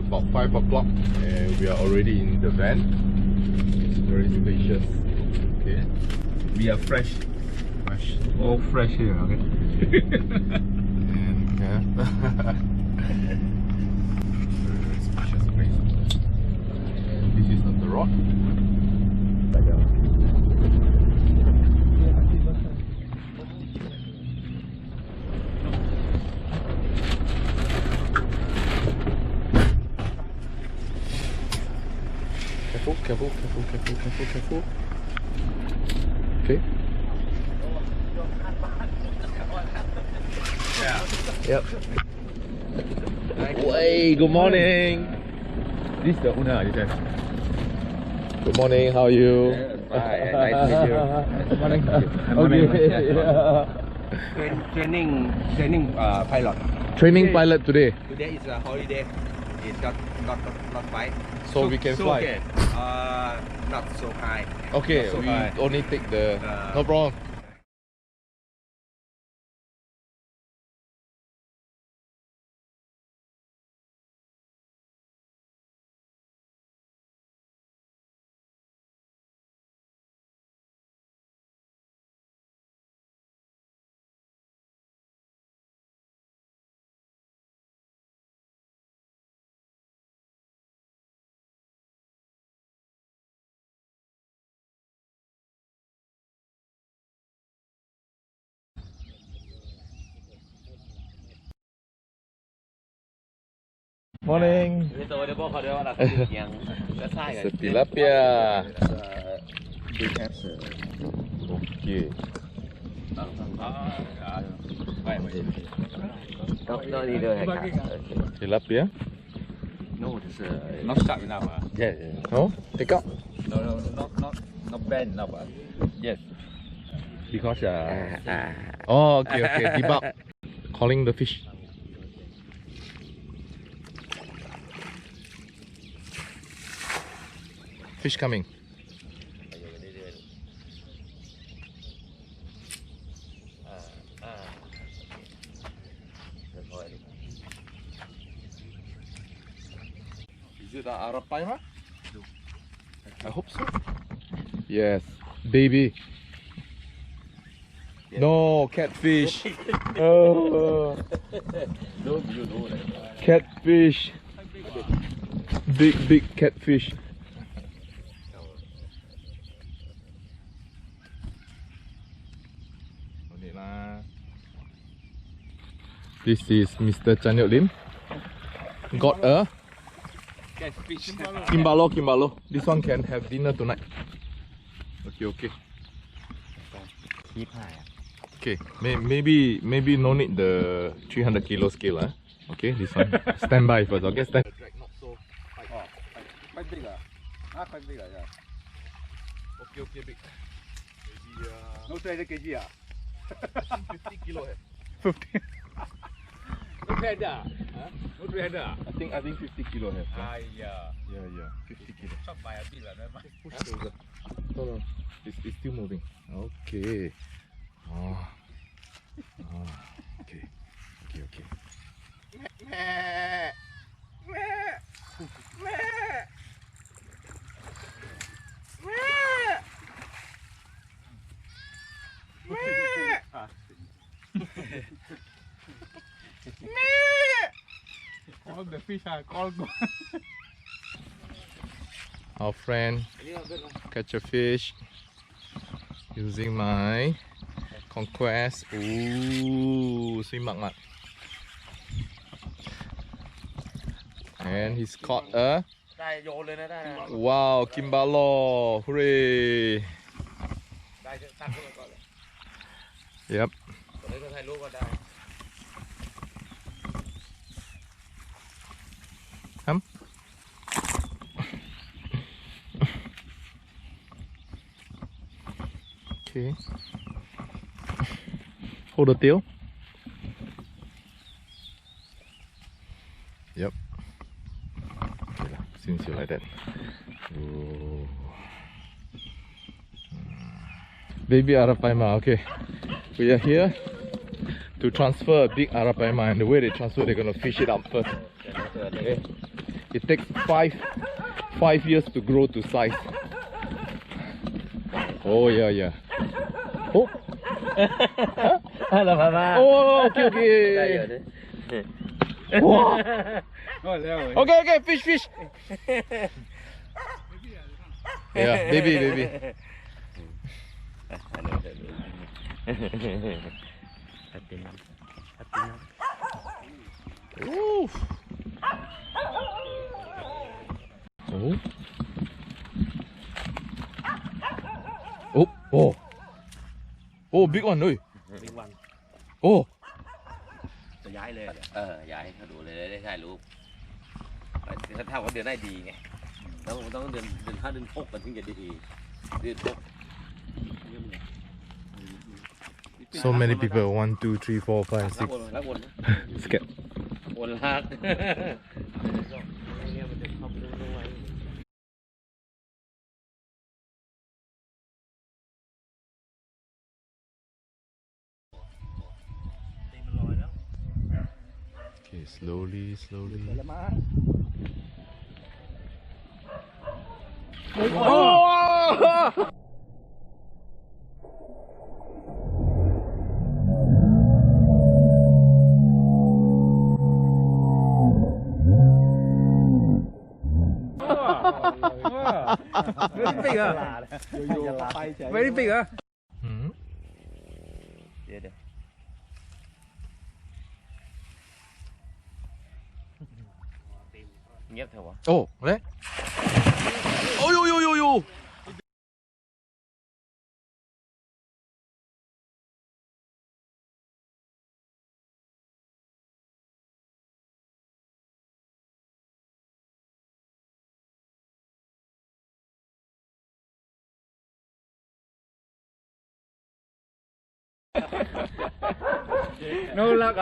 about 5 o'clock and we are already in the van. It's very spacious. Okay. We are fresh. Fresh. All fresh here, okay? And very spacious place. And this is on the road. Careful. Okay. Yep. Hey, good morning. This is the owner, you said. Good morning, how are you? Hi, nice to meet you. Good morning. Training pilot. Training pilot today, Today is a holiday. It's not flight. so we can fly. Okay. Not so high. Okay, Not so we high. only take the no problem. Morning. C'est tilapia. Okay. Tilapia. No, it's Not sharp enough. yeah. No, take out. No, not bad enough. Yes. Because Oh, okay. Debug. Calling the fish. Fish coming. Is it Arapaima? I hope so. Yes, baby. No, catfish. Oh, catfish. Big catfish. This is Mr. Chanyot Lim. Got a Kimbalo. This one can have dinner tonight. Okay. Okay, maybe no need the 300 kilo scale, huh? Okay, this one. Stand by first, okay? Stand. Drag not so high. quite big. Quite big. Yeah. Okay, big. Maybe No 300 kg. 50 kilo. 50. No treasure. No treasure. I think 50 kilo have. Yeah. Yeah, 50 kilo. Chop by a bit, right? Push closer. No. It's still moving. Okay. Oh. Okay. All the fish are all gone. Our friend catch a fish using my Conquest. Ooh, swim mat. And he's caught a wow, Kimbalo. Hooray. Yep. Come. Okay. Hold the tail. Yep. Okay, since you like that. Ooh. Baby Arapaima, okay. We are here to transfer a big Arapaima, and the way they transfer, they're gonna fish it up first. Okay. It takes 5 years to grow to size. Oh yeah. Oh. Oh, okay. Wow. Okay, fish. Yeah, baby. Ooh. Oh, big one, oi. Big one. Oh. จะย้ายเลยย้ายให้เขาดูเลยได้ถ่ายรูปถ้าเท่ากับเดือนได้ดีไงต้องเดือน5 เดือน 6กันถึงจะดีเดือน 6 So many people. 1, 2, 3, 4, 5, 6. รักวน Scared. วนรัก Okay, slowly. Oh! Very big Very big Hmm? เดี๋ยวเงียบเถอะวะ Oh, 그래? 어요요요요. No luck